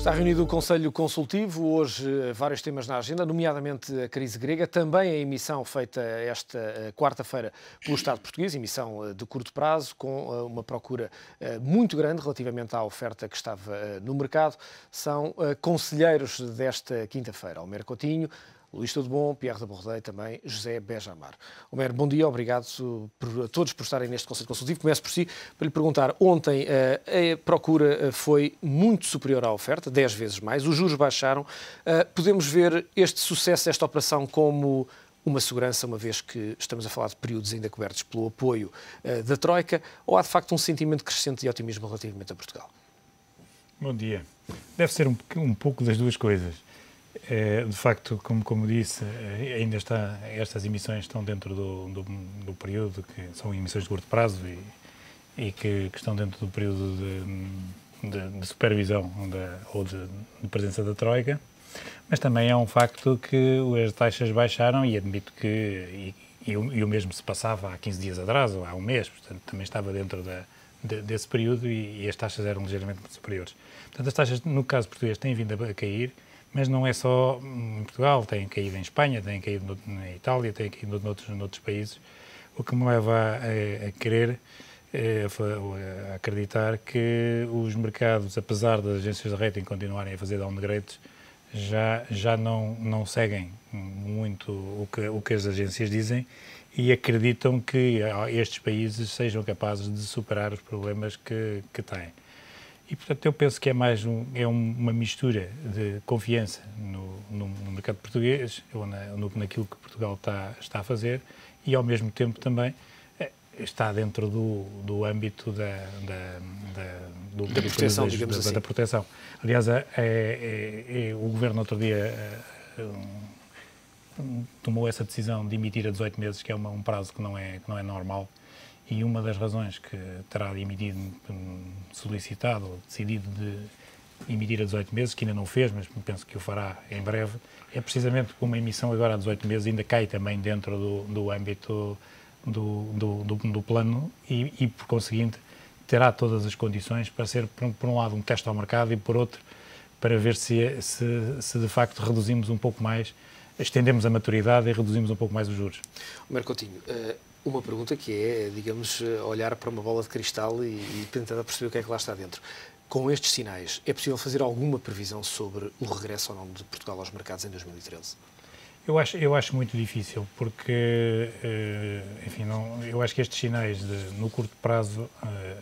Está reunido o Conselho Consultivo, hoje vários temas na agenda, nomeadamente a crise grega, também a emissão feita esta quarta-feira pelo Estado português, emissão de curto prazo, com uma procura muito grande relativamente à oferta que estava no mercado. São conselheiros desta quinta-feira, Homer Coutinho, Luís Tudebon, Pierre de Bordeaux, também José Beja-Amar. Homer, bom dia, obrigado a todos por estarem neste Conselho Consultivo. Começo por si, para lhe perguntar, ontem a procura foi muito superior à oferta, 10 vezes mais, os juros baixaram. Podemos ver este sucesso, esta operação, como uma segurança, uma vez que estamos a falar de períodos ainda cobertos pelo apoio da Troika, ou há de facto um sentimento crescente de otimismo relativamente a Portugal? Bom dia. Deve ser um pouco das duas coisas. De facto, como disse, ainda estas emissões estão dentro do período, que são emissões de curto prazo e que estão dentro do período de supervisão ou de presença da Troika, mas também é um facto que as taxas baixaram e admito que, e o mesmo se passava há 15 dias atrás ou há um mês, portanto também estava dentro desse período e as taxas eram ligeiramente superiores. Portanto, as taxas, no caso português, têm vindo a cair, mas não é só em Portugal, têm caído em Espanha, têm caído na Itália, têm caído noutros países, o que me leva a querer, a acreditar que os mercados, apesar das agências de rating continuarem a fazer downgrades, já não seguem muito o que as agências dizem e acreditam que estes países sejam capazes de superar os problemas que têm. E, portanto, eu penso que é uma mistura de confiança no mercado português, ou naquilo que Portugal está a fazer, e, ao mesmo tempo, também está dentro do âmbito da proteção, digamos assim. Da proteção. Aliás, o Governo, outro dia, tomou essa decisão de emitir a 18 meses, que é um prazo que não é normal. E uma das razões que terá solicitado ou decidido de emitir a 18 meses, que ainda não fez, mas penso que o fará em breve, é precisamente que uma emissão agora a 18 meses ainda cai também dentro do âmbito do plano e, por conseguinte, terá todas as condições para ser, por um lado, um teste ao mercado e, por outro, para ver se de facto reduzimos um pouco mais, estendemos a maturidade e reduzimos um pouco mais os juros. Homer Coutinho, uma pergunta que é, digamos, olhar para uma bola de cristal e tentar perceber o que é que lá está dentro. Com estes sinais, é possível fazer alguma previsão sobre o regresso ou não de Portugal aos mercados em 2013? Eu acho muito difícil, porque, enfim, eu acho que estes sinais no curto prazo,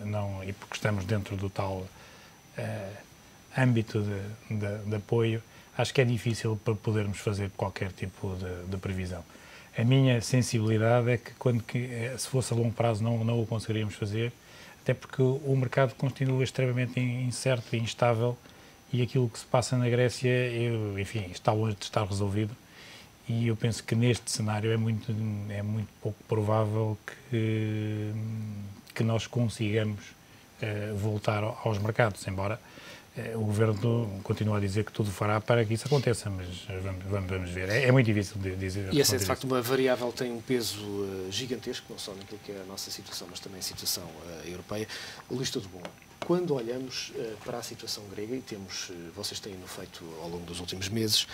não, e porque estamos dentro do tal âmbito de apoio, acho que é difícil para podermos fazer qualquer tipo de previsão. A minha sensibilidade é que se fosse a longo prazo não o conseguiríamos fazer, até porque o mercado continua extremamente incerto e instável e aquilo que se passa na Grécia, enfim, está longe de estar resolvido e eu penso que neste cenário é muito pouco provável que nós consigamos voltar aos mercados, embora o Governo continua a dizer que tudo fará para que isso aconteça, mas vamos ver. É muito difícil de dizer. E essa, de facto, uma variável tem um peso gigantesco, não só naquilo que é a nossa situação, mas também a situação europeia. Luís Tudebon, quando olhamos para a situação grega, e vocês têm-no feito ao longo dos últimos meses,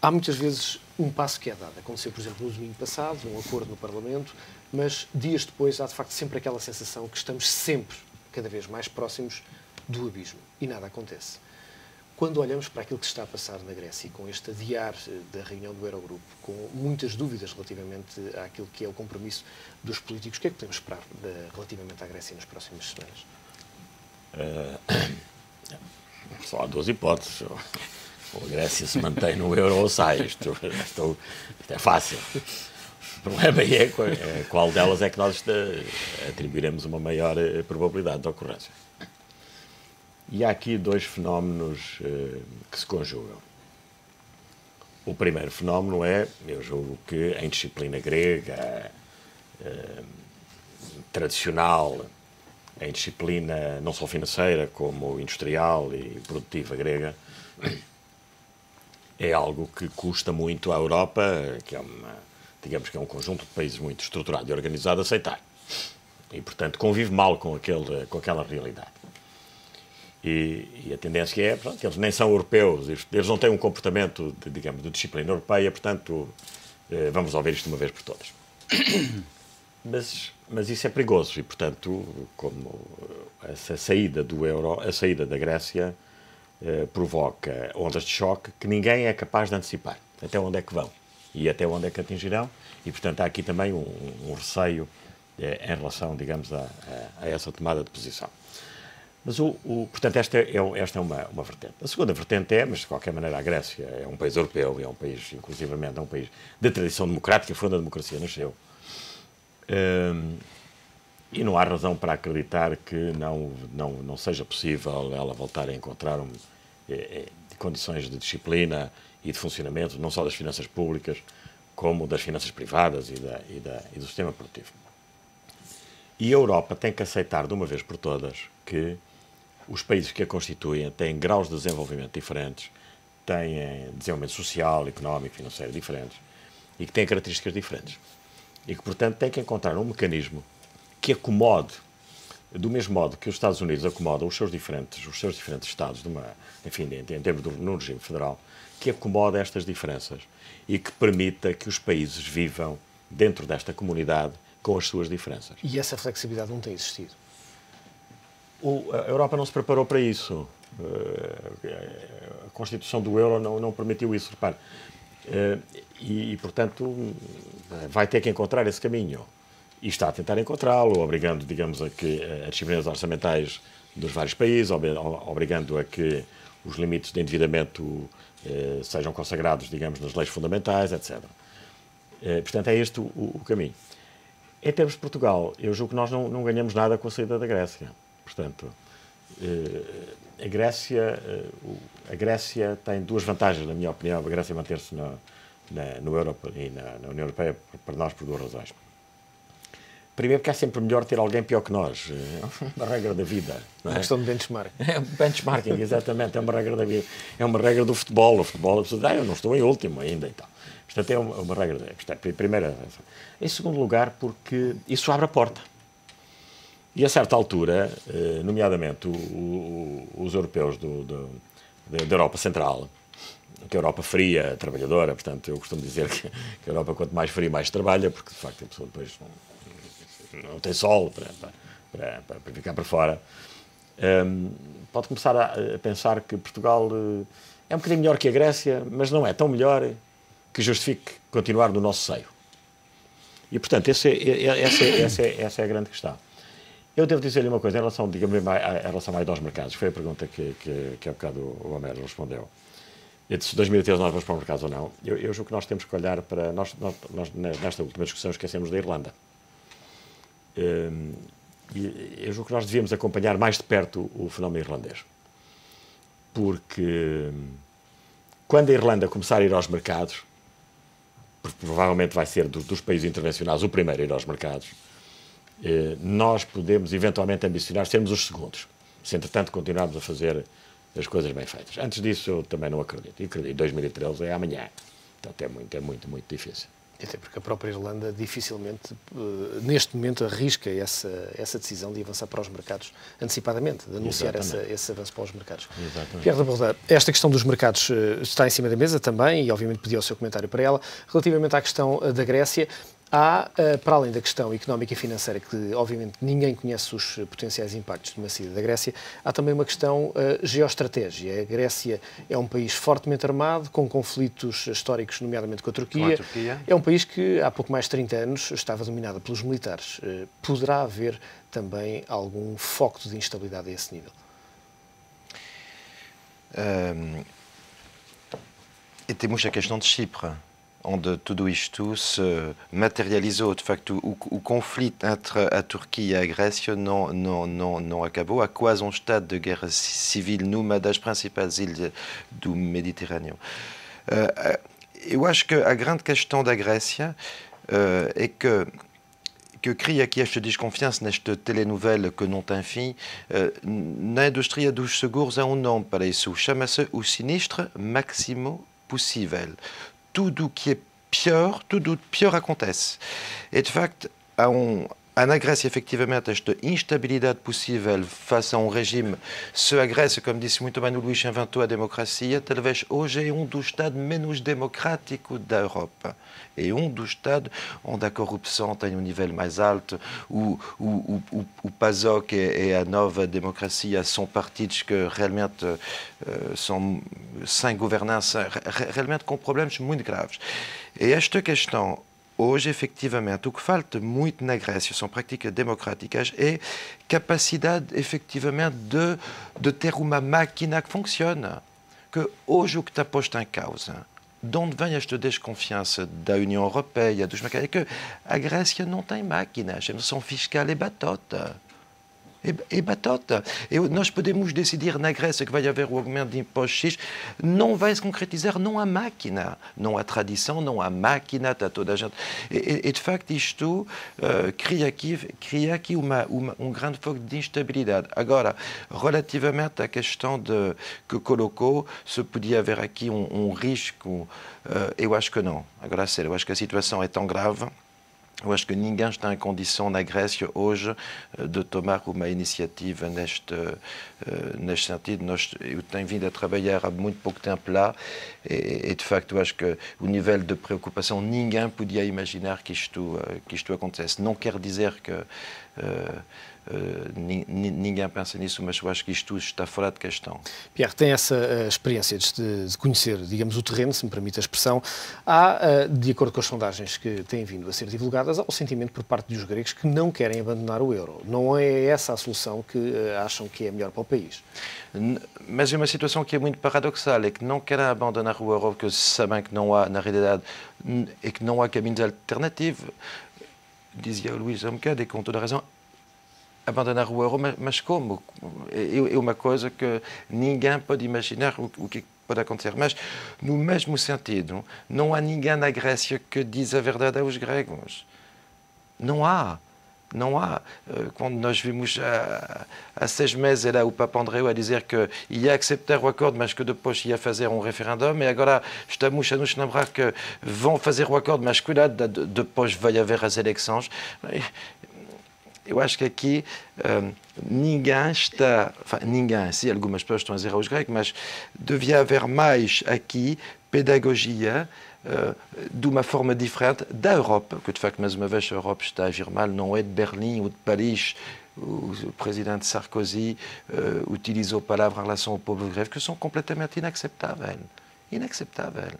há muitas vezes um passo que é dado. Aconteceu, por exemplo, no domingo passado, um acordo no Parlamento, mas dias depois há, de facto, sempre aquela sensação que estamos sempre, cada vez mais próximos do abismo e nada acontece. Quando olhamos para aquilo que se está a passar na Grécia e com este adiar da reunião do Eurogrupo, com muitas dúvidas relativamente àquilo que é o compromisso dos políticos, o que é que podemos esperar relativamente à Grécia nas próximas semanas? Só há duas hipóteses. Ou a Grécia se mantém no euro ou sai. Isto é fácil. O problema é qual delas é que nós atribuiremos uma maior probabilidade de ocorrência. E há aqui dois fenómenos que se conjugam. O primeiro fenómeno eu julgo que a indisciplina grega, tradicional, a indisciplina não só financeira como industrial e produtiva grega, é algo que custa muito à Europa, que digamos que é um conjunto de países muito estruturado e organizado, aceitar. E, portanto, convive mal com aquela realidade. E a tendência é, pronto, eles nem são europeus, eles não têm um comportamento, digamos, de disciplina europeia, portanto, vamos resolver isto de uma vez por todas. Mas isso é perigoso e, portanto, como essa saída do euro, a saída da Grécia, provoca ondas de choque que ninguém é capaz de antecipar. Até onde é que vão e até onde é que atingirão. E, portanto, há aqui também um receio em relação, digamos, a essa tomada de posição. Mas, portanto, esta é uma vertente. A segunda vertente mas de qualquer maneira a Grécia é um país europeu, é um país, inclusivamente, é um país de tradição democrática, foi onde a democracia nasceu. E não há razão para acreditar que não seja possível ela voltar a encontrar condições de disciplina e de funcionamento, não só das finanças públicas, como das finanças privadas e do sistema produtivo. E a Europa tem que aceitar de uma vez por todas que os países que a constituem têm graus de desenvolvimento diferentes, têm desenvolvimento social, económico, financeiro diferentes e que têm características diferentes. E que, portanto, tem que encontrar um mecanismo que acomode, do mesmo modo que os Estados Unidos acomodam os seus diferentes Estados, em termos no regime federal, que acomode estas diferenças e que permita que os países vivam dentro desta comunidade com as suas diferenças. E essa flexibilidade não tem existido? A Europa não se preparou para isso. A Constituição do Euro não permitiu isso, repare. E, portanto, vai ter que encontrar esse caminho. E está a tentar encontrá-lo, obrigando, digamos, a que as disciplinas orçamentais dos vários países, obrigando a que os limites de endividamento sejam consagrados, digamos, nas leis fundamentais, etc. Portanto, é este o caminho. Em termos de Portugal, eu julgo que nós não ganhamos nada com a saída da Grécia. Portanto, a Grécia tem duas vantagens, na minha opinião. A Grécia manter-se no euro e na União Europeia, para nós, por duas razões. Primeiro, porque é sempre melhor ter alguém pior que nós. É uma regra da vida. É uma questão de benchmark. É benchmarking, exatamente. É uma regra da vida. É uma regra do futebol. O futebol, eu não estou em último ainda. Então. Portanto, é uma regra. Primeira. Em segundo lugar, porque isso abre a porta. E a certa altura, nomeadamente os europeus da Europa Central, que é a Europa fria, trabalhadora, portanto, eu costumo dizer que a Europa, quanto mais fria, mais trabalha, porque, de facto, a pessoa depois não tem sol para ficar para fora, pode começar a pensar que Portugal é um bocadinho melhor que a Grécia, mas não é tão melhor que justifique continuar no nosso seio. E, portanto, essa é a grande questão. Eu devo dizer-lhe uma coisa em relação, digamos, em relação aos mercados. Foi a pergunta que há bocado o Homero respondeu. Se 2013 nós vamos para os mercados ou não. Eu julgo que nós temos que olhar para... Nós nesta última discussão, esquecemos da Irlanda. Eu julgo que nós devíamos acompanhar mais de perto o fenómeno irlandês. Porque quando a Irlanda começar a ir aos mercados, porque provavelmente vai ser dos países intervencionais o primeiro a ir aos mercados, nós podemos eventualmente ambicionar sermos os segundos, se entretanto continuarmos a fazer as coisas bem feitas. Antes disso eu também não acredito. E acredito, 2013 é amanhã. Portanto é muito difícil. Até porque a própria Irlanda dificilmente, neste momento, arrisca essa decisão de avançar para os mercados antecipadamente, de anunciar esse avanço para os mercados. Exatamente. Pierre de Bourda, esta questão dos mercados está em cima da mesa também, e obviamente pedi o seu comentário para ela. Relativamente à questão da Grécia, há, para além da questão económica e financeira, que obviamente ninguém conhece os potenciais impactos de uma saída da Grécia, há também uma questão geoestratégia. A Grécia é um país fortemente armado, com conflitos históricos, nomeadamente com a Turquia. É um país que há pouco mais de 30 anos estava dominado pelos militares. Poderá haver também algum foco de instabilidade a esse nível? E temos a questão de Chipre, onde tudo isto se materializou. De facto, o conflito entre a Turquia e a Grécia não acabou. Há quase um estado de guerra civil numa das principais ilhas do Mediterrâneo. Eu acho que a grande questão da Grécia é que cria aqui esta desconfiança nesta telenovela que não tem fim. Na indústria dos seguros há um nome para isso. Chama-se o sinistre máximo possível. Tudo o que é pior, tudo pior acontece. E, de facto, há há na Grécia, efetivamente, esta instabilidade possível face a um regime. Se a Grécia, como disse muito bem o Luís, inventou a democracia, talvez hoje é dos Estados menos democráticos da Europa. É dos Estados onde a corrupção tem um nível mais alto, o PASOK e a nova democracia são partidos que realmente são sem governança, realmente com problemas muito graves. E esta questão, hoje, efetivamente, o que falta muito na Grécia são práticas democráticas e capacidade, efetivamente, de ter uma máquina que funciona. Que hoje o que está posto em causa, de onde vem esta desconfiança da União Europeia, dos mercados, é que a Grécia não tem máquinas, a noção fiscal é batota. É batota. Nós podemos decidir na Grécia que vai haver o aumento de impostos X, não vai se concretizar, não há máquina, não há tradição, não há máquina, está toda a gente. E de facto isto cria aqui um grande foco de instabilidade. Agora, relativamente à questão que colocou, se podia haver aqui um risco, eu acho que não. Agora, sério, eu acho que a situação é tão grave. Eu acho que ninguém está em condição na Grécia hoje de tomar uma iniciativa neste sentido. Eu tenho vindo a trabalhar há muito pouco tempo lá e de facto, eu acho que o nível de preocupação, ninguém podia imaginar que isto acontecesse. Não quer dizer que ninguém pensa nisso, mas eu acho que isto está fora de questão. Pierre, tem essa experiência de conhecer, digamos, o terreno, se me permite a expressão. Há, de acordo com as sondagens que têm vindo a ser divulgadas, há o sentimento por parte dos gregos que não querem abandonar o euro. Não é essa a solução que acham que é melhor para o país? Mas é uma situação que é muito paradoxal, é que não querem abandonar o euro porque sabem que não há, na realidade, é que não há caminhos alternativos. Dizia o Luís há um bocado, e com toda a razão, abandonar o euro, mas como? É uma coisa que ninguém pode imaginar o que pode acontecer. Mas, no mesmo sentido, não há ninguém na Grécia que diz a verdade aos gregos. Não há. Não há. Quando nós vimos há 6 meses era o Papa Andreu a dizer que ia aceitar o acordo, mas que depois ia fazer um referendo, e agora estamos a nos lembrar que vão fazer o acordo, mas cuidado, depois vai haver as eleições. Eu acho que aqui ninguém está... ninguém, sim, algumas pessoas estão a dizer aos gregos, mas devia haver mais aqui pedagogia de uma forma diferente da Europa, que de facto, mais uma vez, a Europa está a agir mal, não é de Berlim ou de Paris. O presidente Sarkozy utilizou palavras em relação ao povo grego que são completamente inaceitáveis. Inaceitáveis.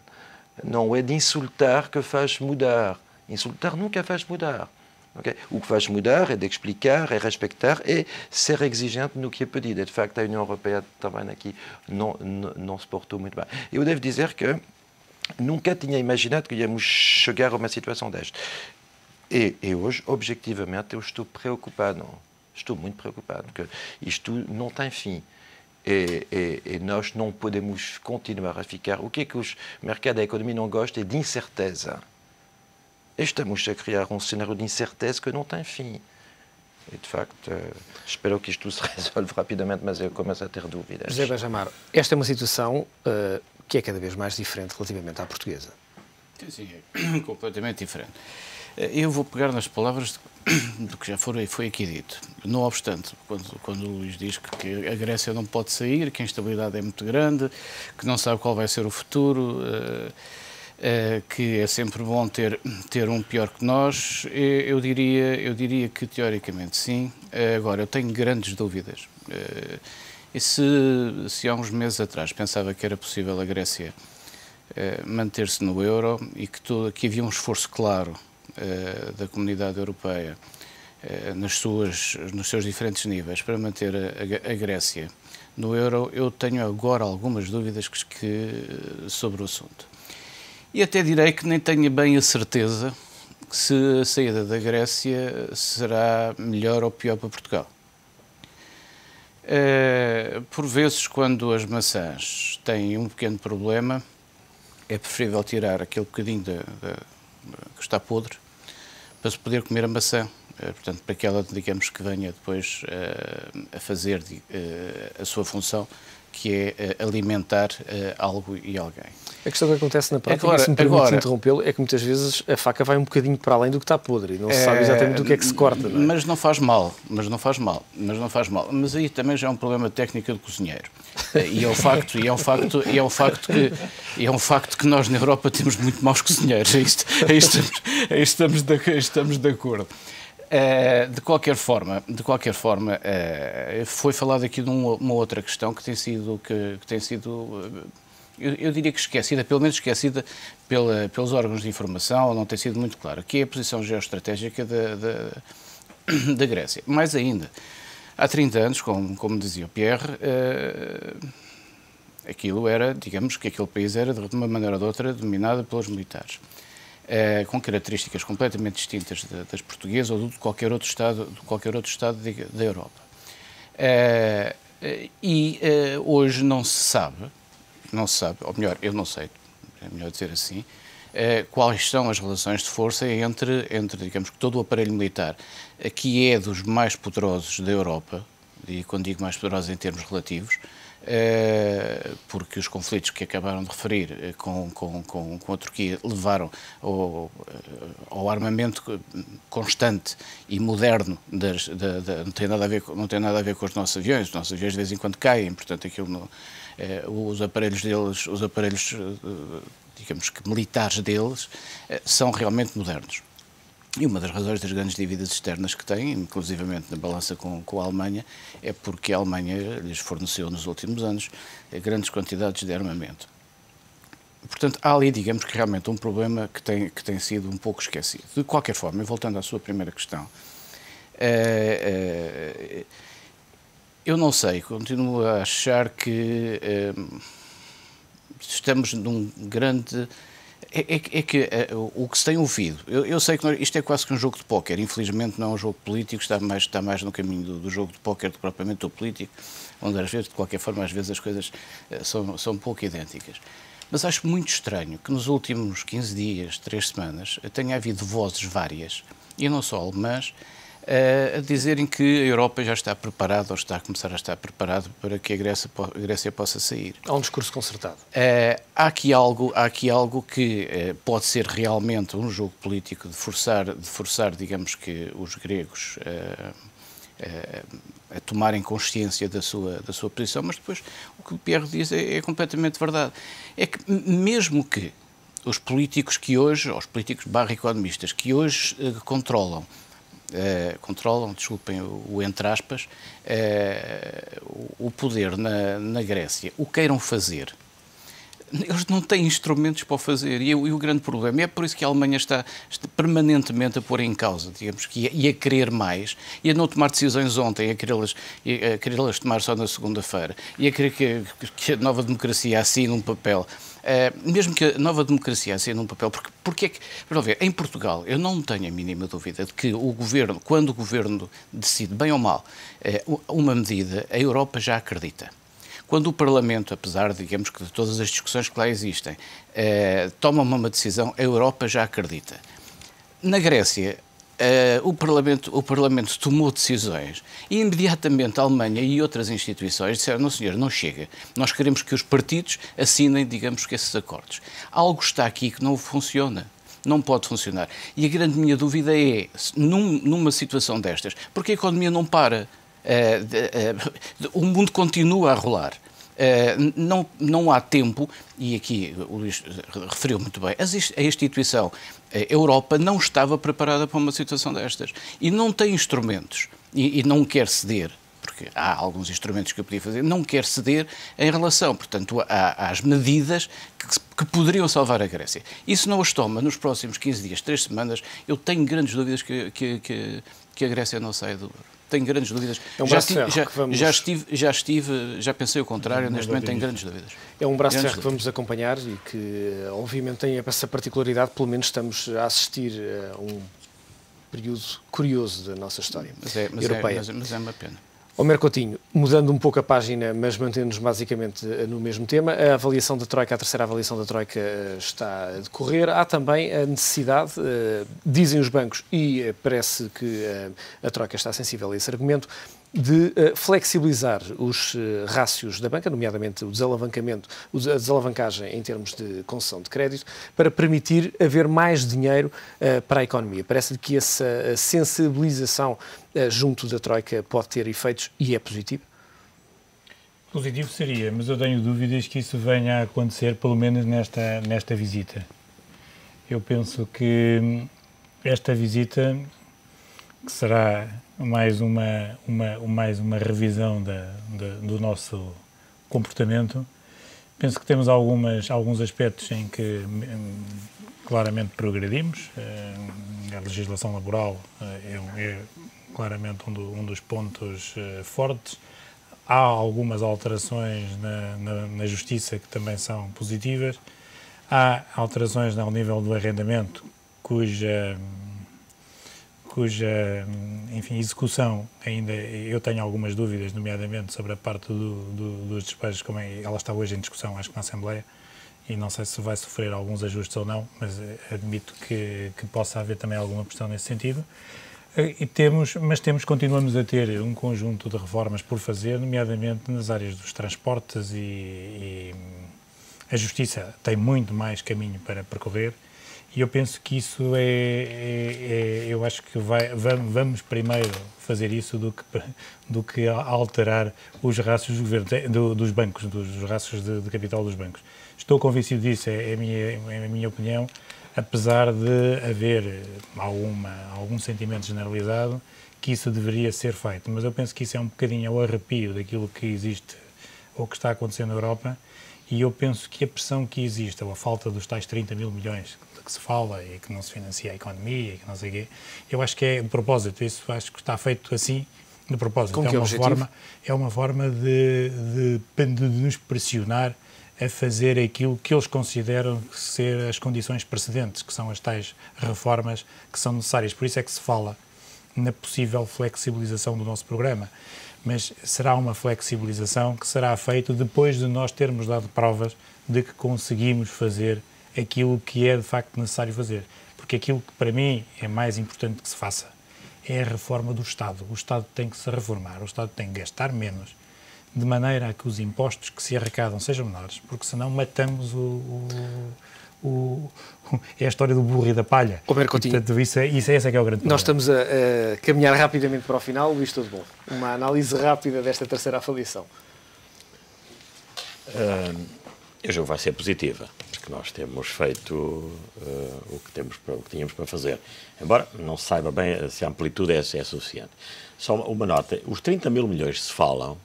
Não é de insultar que faz mudar. Insultar nunca faz mudar. Okay? O que faz mudar é de explicar, é respeitar e ser exigente no que é pedido. E, de facto, a União Europeia também aqui não se portou muito bem. Eu devo dizer que nunca tinha imaginado que íamos chegar a uma situação desta. E hoje, objetivamente, eu estou preocupado. Estou muito preocupado, porque isto não tem fim. E nós não podemos continuar a ficar... O que é que os mercados da economia não gostam é de incerteza. Estamos a criar um cenário de incerteza que não tem fim. E, de facto, espero que isto se resolva rapidamente, mas eu começo a ter dúvidas. José Benjamar, esta é uma situação que é cada vez mais diferente relativamente à portuguesa. Sim, é completamente diferente. Eu vou pegar nas palavras do que já foi aqui dito. Não obstante, quando o Luís diz que a Grécia não pode sair, que a instabilidade é muito grande, que não sabe qual vai ser o futuro... que é sempre bom ter um pior que nós, eu diria que teoricamente sim. Agora, eu tenho grandes dúvidas. E se há uns meses atrás pensava que era possível a Grécia manter-se no euro e que havia um esforço claro da comunidade europeia nos seus diferentes níveis para manter a Grécia no euro, eu tenho agora algumas dúvidas sobre o assunto. E até direi que nem tenho bem a certeza que se a saída da Grécia será melhor ou pior para Portugal. Por vezes, quando as maçãs têm um pequeno problema, é preferível tirar aquele bocadinho que está podre para se poder comer a maçã. Portanto, para que ela, digamos, que venha depois a fazer a sua função que é alimentar algo e alguém. A questão que acontece na prática, se me permite interrompê-lo, é que muitas vezes a faca vai um bocadinho para além do que está podre e não se sabe exatamente o que é que se corta. Não é? Mas não faz mal, mas aí também já é um problema de técnica de cozinheiro. E é um facto que nós na Europa temos muito maus cozinheiros. Aí estamos de acordo. De qualquer forma, foi falado aqui de uma outra questão que tem sido eu diria que esquecida, pelo menos esquecida pelos órgãos de informação, não tem sido muito clara, que é a posição geoestratégica da Grécia. Mais ainda, há 30 anos, como dizia o Pierre, aquilo era, digamos que aquele país era, de uma maneira ou de outra, dominado pelos militares, com características completamente distintas das portuguesas ou de qualquer outro Estado da Europa. Hoje não se sabe, ou melhor, eu não sei, é melhor dizer assim, quais são as relações de força entre, digamos, todo o aparelho militar, que é dos mais poderosos da Europa, e quando digo mais poderosos em termos relativos, porque os conflitos que acabaram de referir com a Turquia levaram ao armamento constante e moderno, não tem nada a ver com os nossos aviões de vez em quando caem, portanto aquilo não... Os aparelhos, digamos que militares deles, são realmente modernos. E uma das razões das grandes dívidas externas que têm, inclusivamente na balança com a Alemanha, é porque a Alemanha lhes forneceu nos últimos anos grandes quantidades de armamento. Portanto, há ali, digamos que realmente um problema que tem sido um pouco esquecido. De qualquer forma, e voltando à sua primeira questão, eu não sei, continuo a achar que estamos num grande... o que se tem ouvido, eu sei que isto é quase que um jogo de póquer, infelizmente não é um jogo político, está mais no caminho do jogo de póquer do que propriamente do político, onde às vezes, de qualquer forma, às vezes as coisas são um pouco idênticas. Mas acho muito estranho que nos últimos 15 dias, 3 semanas, tenha havido vozes várias, e não só alemãs, a dizerem que a Europa já está preparada ou está a começar a estar preparada para que a Grécia possa sair. Há um discurso concertado. Há aqui algo que pode ser realmente um jogo político de forçar, digamos que, os gregos a tomarem consciência da sua posição, mas depois o que o Pierre diz é completamente verdade. É que mesmo que os políticos que hoje, os políticos /economistas, que hoje controlam, desculpem o entre aspas, o poder na Grécia, o queiram fazer, eles não têm instrumentos para o fazer e o grande problema é por isso que a Alemanha está permanentemente a pôr em causa, digamos, e a querer mais, e a não tomar decisões ontem, a querê-las tomar só na segunda-feira, e a querer que a nova democracia assine um papel. Mesmo que a nova democracia assine um papel, porque é que, vamos ver, em Portugal, eu não tenho a mínima dúvida de que o governo, quando o governo decide, bem ou mal, uma medida, a Europa já acredita. Quando o Parlamento, apesar, digamos, que de todas as discussões que lá existem, toma uma decisão, a Europa já acredita. Na Grécia, o Parlamento tomou decisões e imediatamente a Alemanha e outras instituições disseram, não senhor, não chega, nós queremos que os partidos assinem, digamos, que esses acordos. Algo está aqui que não funciona. Não pode funcionar. E a grande minha dúvida é, numa situação destas, porque a economia não para, o mundo continua a rolar. Não há tempo, e aqui o Luís referiu muito bem, a instituição a Europa não estava preparada para uma situação destas e não tem instrumentos e não quer ceder, porque há alguns instrumentos que eu podia fazer, não quer ceder em relação, portanto, às medidas que poderiam salvar a Grécia. E se não as toma nos próximos 15 dias, 3 semanas, eu tenho grandes dúvidas que a Grécia não saia do euro. Tenho grandes dúvidas. Já pensei o contrário, neste momento tenho grandes dúvidas. É um braço de ferro que vamos acompanhar e que, obviamente, tem essa particularidade, pelo menos estamos a assistir a um período curioso da nossa história europeia. Mas é uma pena. Omer Coutinho, mudando um pouco a página, mas mantendo-nos basicamente no mesmo tema, a avaliação da Troika, a terceira avaliação da Troika está a decorrer. Há também a necessidade, dizem os bancos, e parece que a Troika está sensível a esse argumento, de flexibilizar os rácios da banca, nomeadamente o desalavancamento, a desalavancagem em termos de concessão de crédito, para permitir haver mais dinheiro para a economia. Parece-lhe que essa sensibilização junto da Troika pode ter efeitos e é positivo? Positivo seria, mas eu tenho dúvidas que isso venha a acontecer, pelo menos nesta visita. Eu penso que esta visita, que será mais uma revisão do nosso comportamento, penso que temos alguns aspectos em que claramente progredimos. A legislação laboral é claramente um dos pontos fortes. Há algumas alterações na Justiça que também são positivas. Há alterações ao nível do arrendamento, cuja enfim, execução ainda eu tenho algumas dúvidas, nomeadamente sobre a parte dos despejos, como ela está hoje em discussão, acho que na Assembleia, e não sei se vai sofrer alguns ajustes ou não, mas admito que possa haver também alguma pressão nesse sentido. Continuamos a ter um conjunto de reformas por fazer, nomeadamente nas áreas dos transportes e a Justiça tem muito mais caminho para percorrer. E eu penso que isso eu acho que vamos primeiro fazer isso do que alterar os rácios do governo, dos bancos, dos rácios de capital dos bancos. Estou convencido disso, é a minha opinião, apesar de haver algum sentimento generalizado que isso deveria ser feito. Mas eu penso que isso é um bocadinho ao arrepio daquilo que existe ou que está acontecendo na Europa, e eu penso que a pressão que existe, ou a falta dos tais 30 mil milhões que se fala e que não se financia a economia e que não sei o quê, eu acho que é de propósito, isso acho que está feito assim de propósito. É uma forma de nos pressionar a fazer aquilo que eles consideram ser as condições precedentes, que são as tais reformas que são necessárias. Por isso é que se fala na possível flexibilização do nosso programa. Mas será uma flexibilização que será feita depois de nós termos dado provas de que conseguimos fazer aquilo que é de facto necessário fazer. Porque aquilo que para mim é mais importante que se faça é a reforma do Estado. O Estado tem que se reformar, o Estado tem que gastar menos, de maneira a que os impostos que se arrecadam sejam menores, porque senão matamos é a história do burro e da palha. Omer Coutinho, portanto, esse é que é o grande problema. Nós estamos a caminhar rapidamente para o final. Luís, tudo bom? Uma análise rápida desta terceira avaliação. Eu julgo que vai ser positiva, porque nós temos feito o que tínhamos para fazer. Embora não se saiba bem se a amplitude é suficiente. Só uma nota, os 30 mil milhões que se falam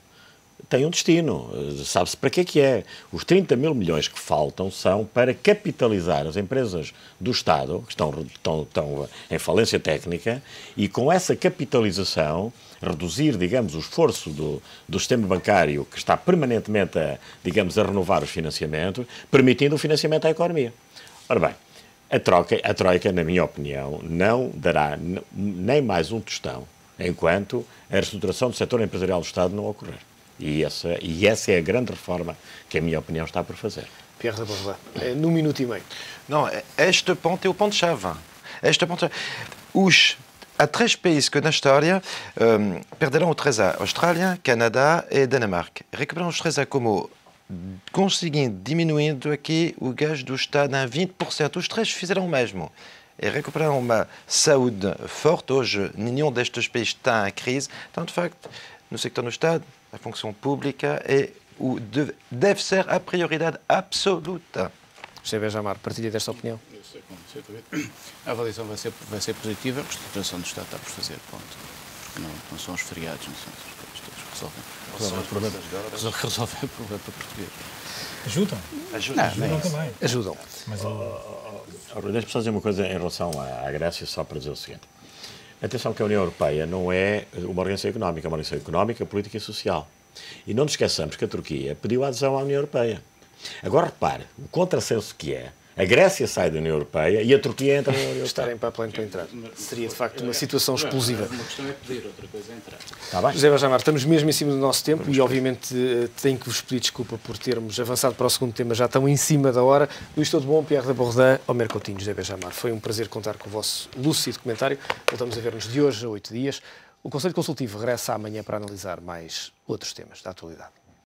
têm um destino, sabe-se para que é. Os 30 mil milhões que faltam são para capitalizar as empresas do Estado, que estão em falência técnica, e com essa capitalização reduzir, digamos, o esforço do sistema bancário, que está permanentemente a renovar os financiamentos, permitindo o financiamento à economia. Ora bem, a Troika, na minha opinião, não dará nem mais um tostão enquanto a reestruturação do setor empresarial do Estado não ocorrer. E essa é a grande reforma que, a minha opinião, está por fazer. Pierre de Bourgeois, num minuto e meio. Não, este ponto é o ponto-chave. Há 3 países que na história perderam o 3A. Austrália, Canadá e Dinamarca. Recuperam os 3A como conseguindo diminuindo aqui o gasto do Estado em 20%. Os 3 fizeram o mesmo. E recuperaram uma saúde forte. Hoje, nenhum destes países está em crise. Então, de facto, no sector do Estado, a função pública deve ser a prioridade absoluta. José Benjamar, partilha desta opinião? Eu sei, a avaliação vai ser positiva, a reestruturação do Estado está por fazer, ponto. Porque não são os feriados, não são as coisas todas que resolvem o problema português. Ajudam? Ajudam também. Ajudam. Mas deixa-me só dizer uma coisa em relação à Grécia, só para dizer o seguinte. Atenção que a União Europeia não é uma organização económica, é uma organização económica, política e social. E não nos esqueçamos que a Turquia pediu a adesão à União Europeia. Agora repare, o contrassenso que é A Grécia sai da União Europeia e a Turquia entra na União Europeia. Estar em pipeline para entrar. Seria, de facto, uma situação explosiva. Uma questão é pedir, outra coisa é entrar. Está bem? José Benjamar, estamos mesmo em cima do nosso tempo e, obviamente, tenho que vos pedir desculpa por termos avançado para o segundo tema, já tão em cima da hora. Luís Todo Bom, Pierre da Bourdin, Homer Coutinho, José Benjamar. Foi um prazer contar com o vosso lúcido comentário. Voltamos a ver-nos de hoje a 8 dias. O Conselho Consultivo regressa amanhã para analisar mais outros temas da atualidade.